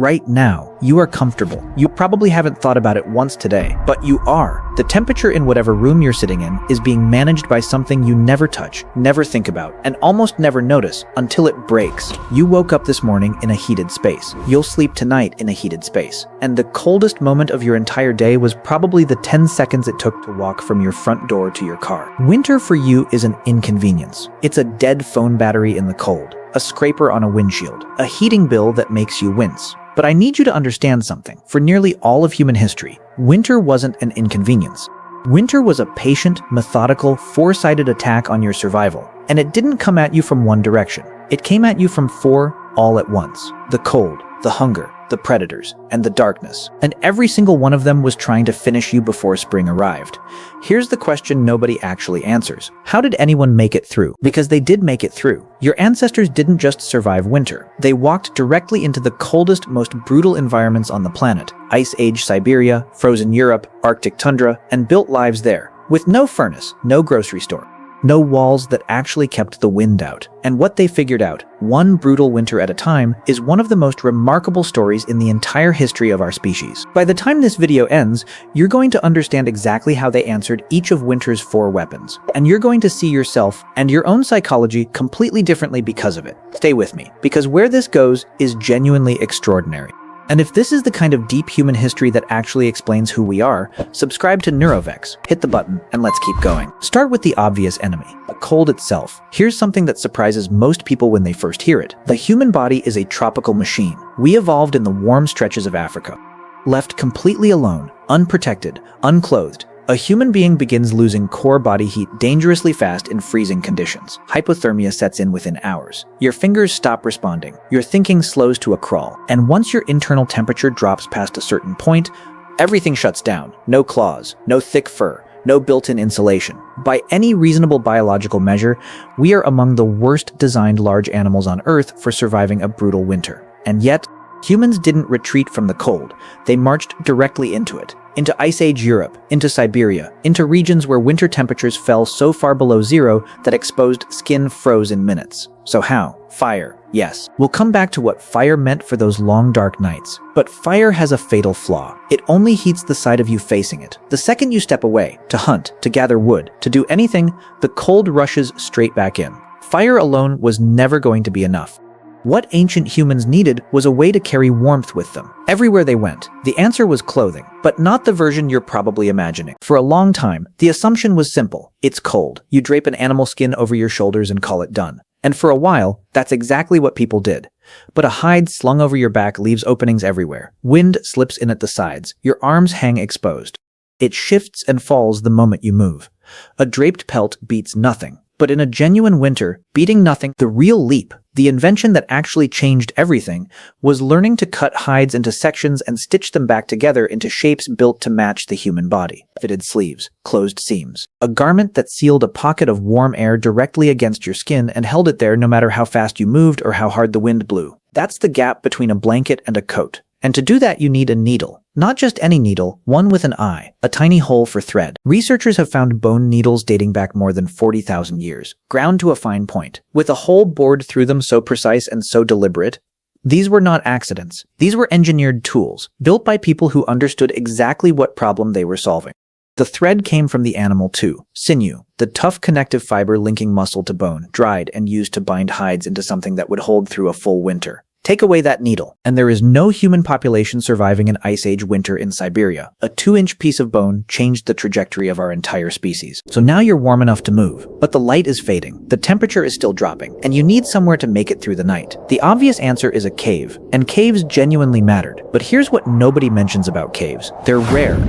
Right now, you are comfortable. You probably haven't thought about it once today, but you are. The temperature in whatever room you're sitting in is being managed by something you never touch, never think about, and almost never notice until it breaks. You woke up this morning in a heated space. You'll sleep tonight in a heated space. And the coldest moment of your entire day was probably the 10 seconds it took to walk from your front door to your car. Winter for you is an inconvenience. It's a dead phone battery in the cold, a scraper on a windshield, a heating bill that makes you wince. But I need you to understand something. For nearly all of human history, winter wasn't an inconvenience. Winter was a patient, methodical, foresighted attack on your survival. And it didn't come at you from one direction. It came at you from four all at once. The cold, the hunger, the predators, and the darkness. And every single one of them was trying to finish you before spring arrived. Here's the question nobody actually answers. How did anyone make it through? Because they did make it through. Your ancestors didn't just survive winter. They walked directly into the coldest, most brutal environments on the planet. Ice Age Siberia, frozen Europe, Arctic tundra, and built lives there. With no furnace, no grocery store. No walls that actually kept the wind out. And what they figured out, one brutal winter at a time, is one of the most remarkable stories in the entire history of our species. By the time this video ends, you're going to understand exactly how they answered each of winter's 4 weapons. And you're going to see yourself and your own psychology completely differently because of it. Stay with me, because where this goes is genuinely extraordinary. And if this is the kind of deep human history that actually explains who we are, subscribe to Neurovex, hit the button, and let's keep going. Start with the obvious enemy, the cold itself. Here's something that surprises most people when they first hear it. The human body is a tropical machine. We evolved in the warm stretches of Africa. Left completely alone, unprotected, unclothed, a human being begins losing core body heat dangerously fast in freezing conditions. Hypothermia sets in within hours. Your fingers stop responding. Your thinking slows to a crawl. And once your internal temperature drops past a certain point, everything shuts down. No claws, no thick fur, no built-in insulation. By any reasonable biological measure, we are among the worst designed large animals on Earth for surviving a brutal winter. And yet, humans didn't retreat from the cold. They marched directly into it. Into Ice Age Europe, into Siberia, into regions where winter temperatures fell so far below zero that exposed skin froze in minutes. So how? Fire. Yes. We'll come back to what fire meant for those long dark nights. But fire has a fatal flaw. It only heats the side of you facing it. The second you step away, to hunt, to gather wood, to do anything, the cold rushes straight back in. Fire alone was never going to be enough. What ancient humans needed was a way to carry warmth with them. Everywhere they went, the answer was clothing, but not the version you're probably imagining. For a long time, the assumption was simple. It's cold. You drape an animal skin over your shoulders and call it done. And for a while, that's exactly what people did. But a hide slung over your back leaves openings everywhere. Wind slips in at the sides. Your arms hang exposed. It shifts and falls the moment you move. A draped pelt beats nothing. But in a genuine winter, beating nothing, the real leap, the invention that actually changed everything, was learning to cut hides into sections and stitch them back together into shapes built to match the human body. Fitted sleeves, closed seams. A garment that sealed a pocket of warm air directly against your skin and held it there no matter how fast you moved or how hard the wind blew. That's the gap between a blanket and a coat. And to do that, you need a needle. Not just any needle, one with an eye, a tiny hole for thread. Researchers have found bone needles dating back more than 40,000 years, ground to a fine point, with a hole bored through them so precise and so deliberate. These were not accidents. These were engineered tools, built by people who understood exactly what problem they were solving. The thread came from the animal too, sinew, the tough connective fiber linking muscle to bone, dried and used to bind hides into something that would hold through a full winter. Take away that needle, and there is no human population surviving an Ice Age winter in Siberia. A 2-inch piece of bone changed the trajectory of our entire species. So now you're warm enough to move, but the light is fading, the temperature is still dropping, and you need somewhere to make it through the night. The obvious answer is a cave, and caves genuinely mattered. But here's what nobody mentions about caves. They're rare.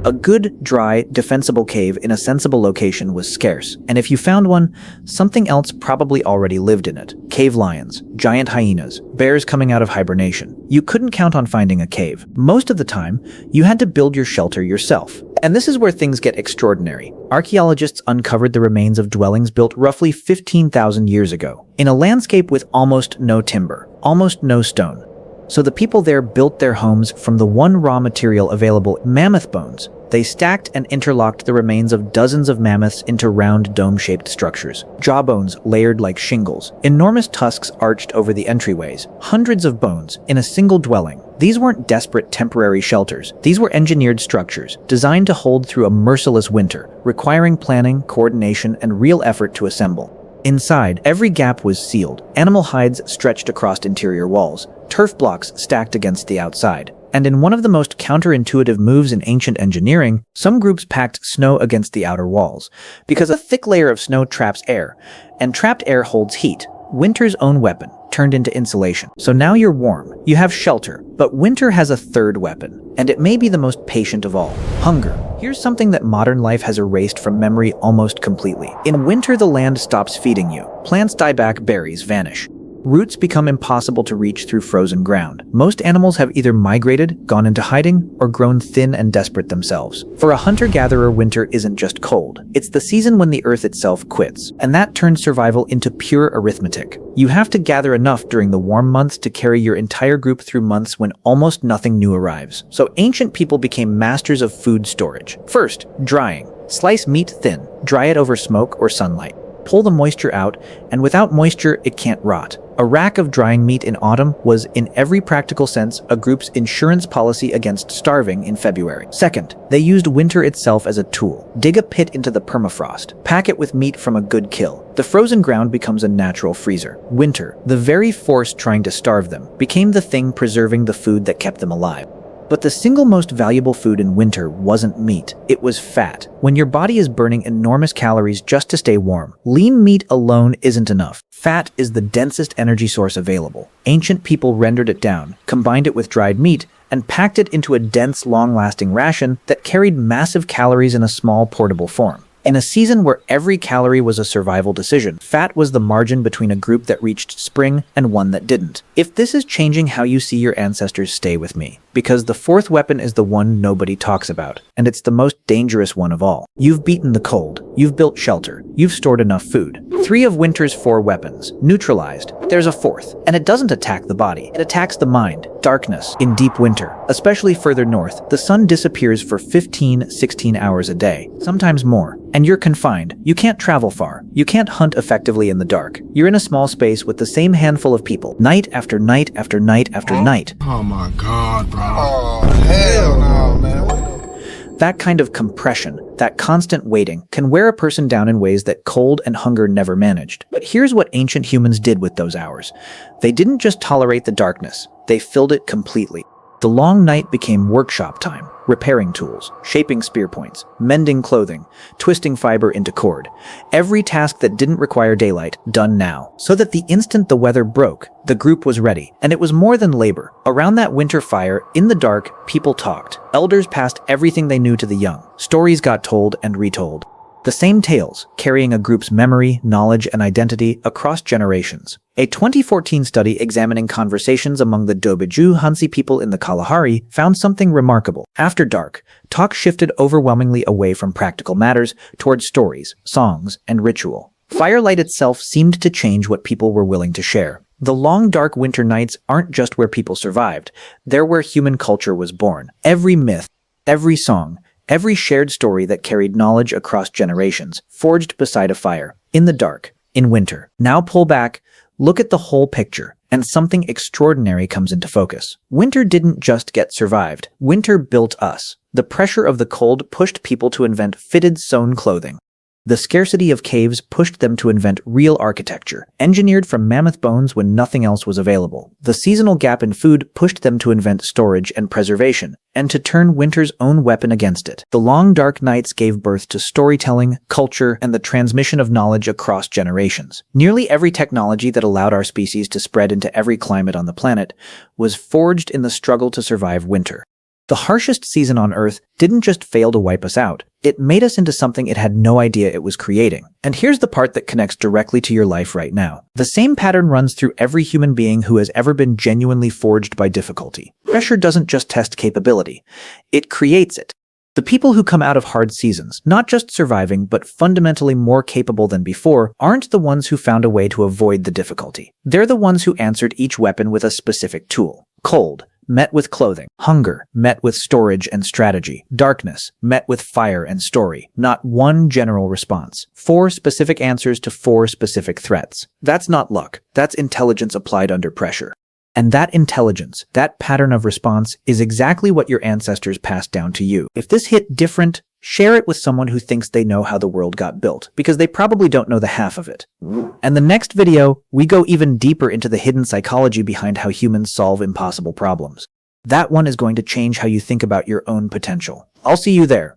A good, dry, defensible cave in a sensible location was scarce, and if you found one, something else probably already lived in it. Cave lions, giant hyenas, bears coming out of hibernation. You couldn't count on finding a cave. Most of the time, you had to build your shelter yourself. And this is where things get extraordinary. Archaeologists uncovered the remains of dwellings built roughly 15,000 years ago, in a landscape with almost no timber, almost no stone. So the people there built their homes from the one raw material available, mammoth bones. They stacked and interlocked the remains of dozens of mammoths into round dome-shaped structures. Jawbones layered like shingles. Enormous tusks arched over the entryways. Hundreds of bones in a single dwelling. These weren't desperate temporary shelters. These were engineered structures, designed to hold through a merciless winter, requiring planning, coordination, and real effort to assemble. Inside, every gap was sealed. Animal hides stretched across interior walls. Turf blocks stacked against the outside. And in one of the most counterintuitive moves in ancient engineering, some groups packed snow against the outer walls, because a thick layer of snow traps air, and trapped air holds heat. Winter's own weapon, turned into insulation. So now you're warm, you have shelter, but winter has a third weapon, and it may be the most patient of all: hunger. Here's something that modern life has erased from memory almost completely. In winter, the land stops feeding you. Plants die back, berries vanish. Roots become impossible to reach through frozen ground. Most animals have either migrated, gone into hiding, or grown thin and desperate themselves. For a hunter-gatherer, winter isn't just cold. It's the season when the earth itself quits, and that turns survival into pure arithmetic. You have to gather enough during the warm months to carry your entire group through months when almost nothing new arrives. So ancient people became masters of food storage. First, drying. Slice meat thin, dry it over smoke or sunlight. Pull the moisture out, and without moisture, it can't rot. A rack of drying meat in autumn was, in every practical sense, a group's insurance policy against starving in February. Second, they used winter itself as a tool. Dig a pit into the permafrost. Pack it with meat from a good kill. The frozen ground becomes a natural freezer. Winter, the very force trying to starve them, became the thing preserving the food that kept them alive. But the single most valuable food in winter wasn't meat, it was fat. When your body is burning enormous calories just to stay warm, lean meat alone isn't enough. Fat is the densest energy source available. Ancient people rendered it down, combined it with dried meat, and packed it into a dense, long-lasting ration that carried massive calories in a small, portable form. In a season where every calorie was a survival decision, fat was the margin between a group that reached spring and one that didn't. If this is changing how you see your ancestors, stay with me, because the fourth weapon is the one nobody talks about, and it's the most dangerous one of all. You've beaten the cold, you've built shelter, you've stored enough food. 3 of winter's 4 weapons, neutralized. There's a fourth, and it doesn't attack the body, it attacks the mind. Darkness. In deep winter, especially further north, the sun disappears for 15-16 hours a day, sometimes more. And you're confined. You can't travel far. You can't hunt effectively in the dark. You're in a small space with the same handful of people, night after night after night after night. Oh my God, bro. Oh, hell no, man. That kind of compression, that constant waiting, can wear a person down in ways that cold and hunger never managed. But here's what ancient humans did with those hours. They didn't just tolerate the darkness, they filled it completely. The long night became workshop time, repairing tools, shaping spear points, mending clothing, twisting fiber into cord. Every task that didn't require daylight, done now. So that the instant the weather broke, the group was ready. And it was more than labor. Around that winter fire, in the dark, people talked. Elders passed everything they knew to the young. Stories got told and retold. The same tales, carrying a group's memory, knowledge, and identity across generations. A 2014 study examining conversations among the Dobiju Hansi people in the Kalahari found something remarkable. After dark, talk shifted overwhelmingly away from practical matters towards stories, songs, and ritual. Firelight itself seemed to change what people were willing to share. The long, dark winter nights aren't just where people survived. They're where human culture was born. Every myth, every song, every shared story that carried knowledge across generations, forged beside a fire, in the dark, in winter. Now pull back, look at the whole picture, and something extraordinary comes into focus. Winter didn't just get survived. Winter built us. The pressure of the cold pushed people to invent fitted sewn clothing. The scarcity of caves pushed them to invent real architecture, engineered from mammoth bones when nothing else was available. The seasonal gap in food pushed them to invent storage and preservation, and to turn winter's own weapon against it. The long dark nights gave birth to storytelling, culture, and the transmission of knowledge across generations. Nearly every technology that allowed our species to spread into every climate on the planet was forged in the struggle to survive winter. The harshest season on Earth didn't just fail to wipe us out, it made us into something it had no idea it was creating. And here's the part that connects directly to your life right now. The same pattern runs through every human being who has ever been genuinely forged by difficulty. Pressure doesn't just test capability, it creates it. The people who come out of hard seasons, not just surviving, but fundamentally more capable than before, aren't the ones who found a way to avoid the difficulty. They're the ones who answered each weapon with a specific tool. Cold, met with clothing. Hunger met with storage and strategy. Darkness met with fire and story. Not one general response. 4 specific answers to 4 specific threats. That's not luck. That's intelligence applied under pressure. And that intelligence, that pattern of response, is exactly what your ancestors passed down to you. If this hit different, share it with someone who thinks they know how the world got built, because they probably don't know the half of it. And the next video, we go even deeper into the hidden psychology behind how humans solve impossible problems. That one is going to change how you think about your own potential. I'll see you there.